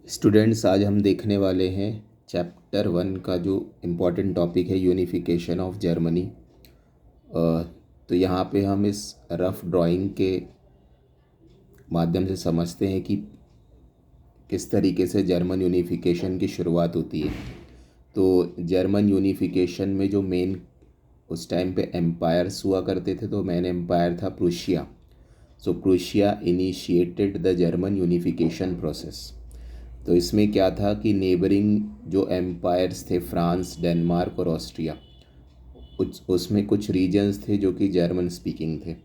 Students, आज हम देखने वाले हैं चैप्टर 1 का जो इम्पोर्टेंट टॉपिक है यूनिफिकेशन ऑफ जर्मनी। तो यहाँ पे हम इस रफ ड्राइंग के माध्यम से समझते हैं कि किस तरीके से जर्मन यूनिफिकेशन की शुरुआत होती है। तो जर्मन यूनिफिकेशन में जो मेन उस टाइम पे एम्पायर्स हुआ करते थे, तो मेन एम्पायर था Prussia. So Prussia initiated the German unification process. तो इसमें क्या था कि नेबरिंग जो एम्पायर्स थे, फ्रांस, डेनमार्क और ऑस्ट्रिया, उसमें कुछ रीजन्स थे जो कि जर्मन स्पीकिंग थे।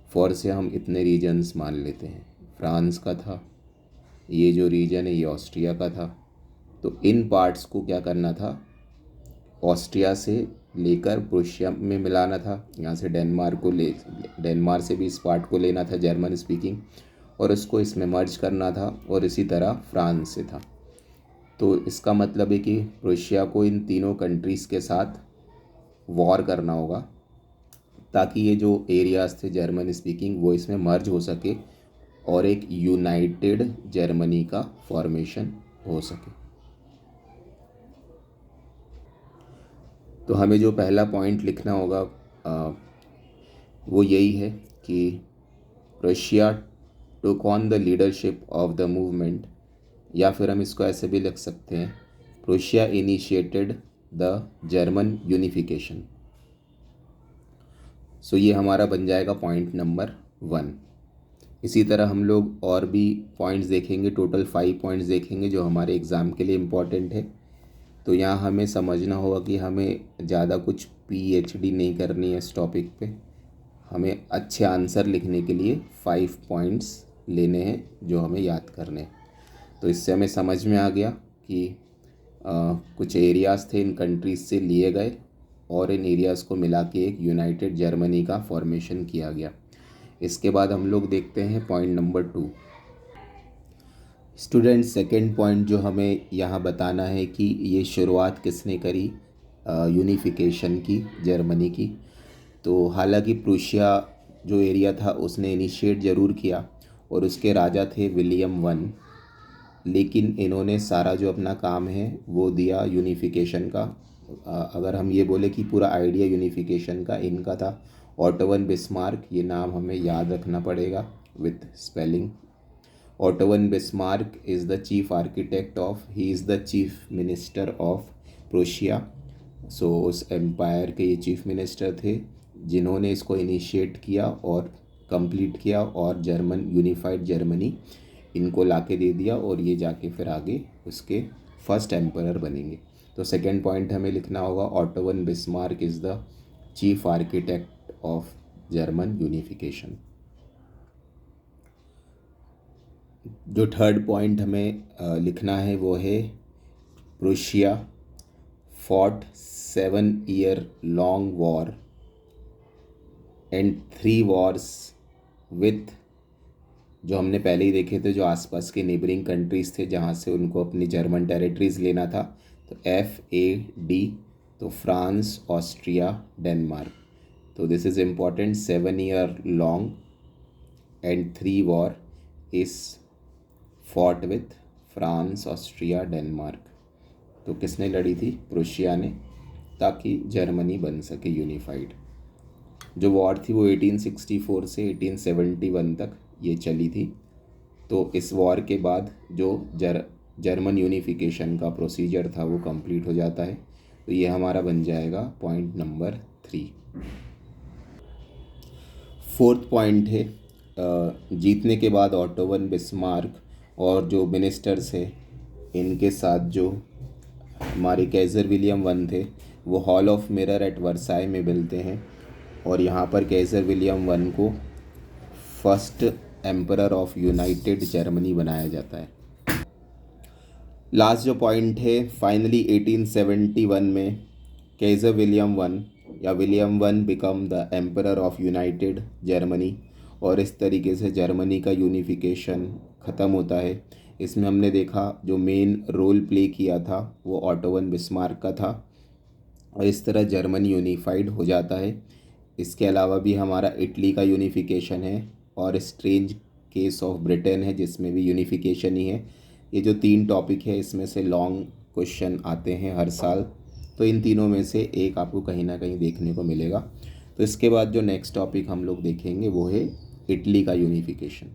फॉर से हम इतने रीजन्स मान लेते हैं। फ्रांस का था, ये जो रीजन है ये ऑस्ट्रिया का था। तो इन पार्ट्स को क्या करना था, ऑस्ट्रिया से लेकर प्रूशिया में मिलाना था। यहाँ से डेनमार्क से भी इस पार्ट को लेना था जर्मन स्पीकिंग, और इसको इसमें मर्ज करना था। और इसी तरह फ्रांस से था। तो इसका मतलब है कि प्रूशिया को इन तीनों कंट्रीज़ के साथ वॉर करना होगा ताकि ये जो एरियाज़ थे जर्मन स्पीकिंग वो इसमें मर्ज हो सके और एक यूनाइटेड जर्मनी का फॉर्मेशन हो सके। तो हमें जो पहला पॉइंट लिखना होगा वो यही है कि Russia took on the leadership of the movement, या फिर हम इसको ऐसे भी लिख सकते हैं, Prussia initiated the German unification. So ये हमारा बन जाएगा पॉइंट नंबर 1। इसी तरह हम लोग और भी पॉइंट्स देखेंगे, टोटल 5 पॉइंट्स देखेंगे जो हमारे एग्ज़ाम के लिए इम्पॉर्टेंट है। तो यहाँ हमें समझना होगा कि हमें ज़्यादा कुछ PhD नहीं करनी है इस टॉपिक पे। हमें अच्छे आंसर लिखने के लिए 5 पॉइंट्स लेने हैं जो हमें याद करने हैं। तो इससे हमें समझ में आ गया कि कुछ एरियाज़ थे इन कंट्रीज़ से लिए गए और इन एरियाज़ को मिला के एक यूनाइटेड जर्मनी का फॉर्मेशन किया गया। इसके बाद हम लोग देखते हैं point number 2। Student, second point जो हमें यहाँ बताना है कि ये शुरुआत किसने करी यूनिफिकेशन की, जर्मनी की। तो हालांकि प्रूशिया जो एरिया था उसने इनिशिएट ज़रूर किया और उसके राजा थे विलियम वन, लेकिन इन्होंने सारा जो अपना काम है वो दिया यूनिफिकेशन का। अगर हम ये बोले कि पूरा आइडिया यूनिफिकेशन का इनका था। ऑटो वन बिस्मार्क, ये नाम हमें याद रखना पड़ेगा with spelling. Otto von Bismarck is the chief architect of, he is the chief minister of Prussia. So उस एम्पायर के ये चीफ मिनिस्टर थे जिन्होंने इसको इनिशिएट किया और कंप्लीट किया, और जर्मन यूनिफाइड जर्मनी इनको लाके दे दिया, और ये जाके फिर आगे उसके फर्स्ट एम्परर बनेंगे। तो सेकंड पॉइंट हमें लिखना होगा, auto von Bismarck is the chief architect of German unification. जो थर्ड पॉइंट हमें लिखना है वो है, Prussia fought 7 year long war and 3 wars with, जो हमने पहले ही देखे थे, जो आसपास के नेबरिंग कंट्रीज़ थे जहाँ से उनको अपनी जर्मन टेरिटरीज़ लेना था। तो FAD, तो फ्रांस, ऑस्ट्रिया, डेनमार्क। तो this is important, 7 year long and 3 war is fought with France, Austria, Denmark. तो किसने लड़ी थी? प्रूशिया ने, ताकि जर्मनी बन सके यूनिफाइड। जो वॉर थी वो 1864 से 1871 तक ये चली थी। तो इस वॉर के बाद जो जर्मन यूनिफिकेशन का प्रोसीजर था वो कंप्लीट हो जाता है। तो ये हमारा बन जाएगा पॉइंट नंबर 3। फोर्थ पॉइंट है, जीतने के बाद ऑटो वन बिस्मार्क और जो मिनिस्टर्स है इनके साथ जो हमारे कैज़र विलियम वन थे वो hall of mirror at Versailles में मिलते हैं, और यहाँ पर कैज़र विलियम वन को first emperor of United Germany बनाया जाता है। लास्ट जो पॉइंट है, फाइनली 1871 में कैज़र विलियम वन या William one become the emperor of United Germany, और इस तरीके से जर्मनी का यूनिफिकेशन ख़त्म होता है। इसमें हमने देखा जो मेन रोल प्ले किया था वो ऑटो वन बिस्मार्क का था, और इस तरह जर्मनी यूनिफाइड हो जाता है। इसके अलावा भी हमारा इटली का यूनिफिकेशन है, और स्ट्रेंज केस ऑफ ब्रिटेन है जिसमें भी यूनिफिकेशन ही है। ये जो 3 टॉपिक है इसमें से लॉन्ग क्वेश्चन आते हैं हर साल, तो इन तीनों में से एक आपको कहीं ना कहीं देखने को मिलेगा। तो इसके बाद जो नेक्स्ट टॉपिक हम लोग देखेंगे वो है इटली का यूनिफिकेशन।